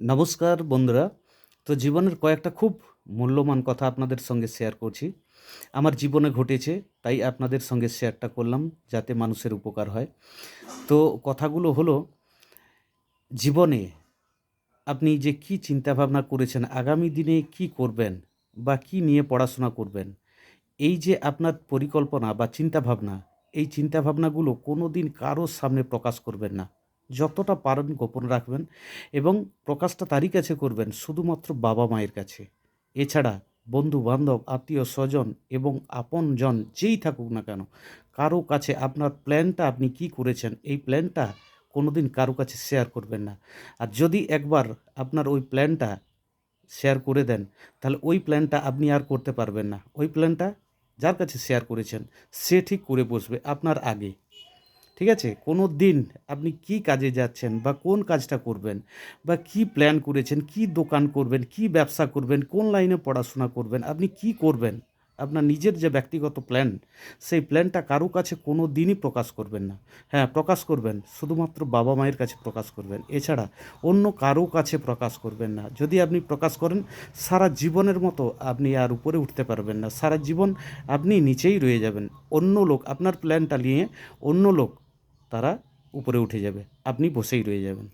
নমস্কার বন্ধুরা। তো জীবনের কয়েকটা খুব মূল্যবান কথা আপনাদের সঙ্গে শেয়ার করছি। আমার জীবনে ঘটেছে, তাই আপনাদের সঙ্গে শেয়ারটা করলাম যাতে মানুষের উপকার হয়। তো কথাগুলো হলো, জীবনে আপনি যে কি চিন্তাভাবনা করেছেন, আগামী দিনে কি করবেন বা কি নিয়ে পড়াশোনা করবেন, এই যে আপনার পরিকল্পনা বা চিন্তাভাবনা, এই চিন্তাভাবনাগুলো কোনোদিন কারো সামনে প্রকাশ করবেন না। যতটা পারেন গোপন রাখবেন এবং প্রকাশটা তারই কাছে করবেন, শুধুমাত্র বাবা-মায়ের কাছে। এছাড়া বন্ধু-বান্ধব, আত্মীয়-স্বজন এবং আপনজন যেই থাকুক না কেন, কারো কাছে আপনার প্ল্যানটা আপনি কি করেছেন, এই প্ল্যানটা কোনোদিন কারো কাছে শেয়ার করবেন না। আর যদি একবার আপনার ওই প্ল্যানটা শেয়ার করে দেন, তাহলে ওই প্ল্যানটা আপনি আর করতে পারবেন না। ওই প্ল্যানটা যার কাছে শেয়ার করেছেন, সে ঠিক করে বসবে আপনার আগে। ঠিক আছে? কোনো দিন আপনি কি কাজে যাচ্ছেন বা কোন কাজটা করবেন বা কি প্ল্যান করেছেন, কি দোকান করবেন, কি ব্যবসা করবেন, কোন লাইনে পড়াশোনা করবেন, আপনি কি করবেন, আপনার নিজের যে ব্যক্তিগত প্ল্যান, সেই প্ল্যানটা কারো কাছে কোনো দিনই প্রকাশ করবেন না। হ্যাঁ, প্রকাশ করবেন, শুধুমাত্র বাবা-মায়ের কাছে প্রকাশ করবেন। এছাড়া অন্য কারো কাছে প্রকাশ করবেন না। যদি আপনি প্রকাশ করেন, সারা জীবনের মতো আপনি আর উপরে উঠতে পারবেন না। সারা জীবন আপনি নিচেই রয়ে যাবেন। অন্য লোক আপনার প্ল্যানটা নিয়ে, অন্য লোক তারা উপরে উঠে যাবে। আপনি বসেই রয়ে যাবেন।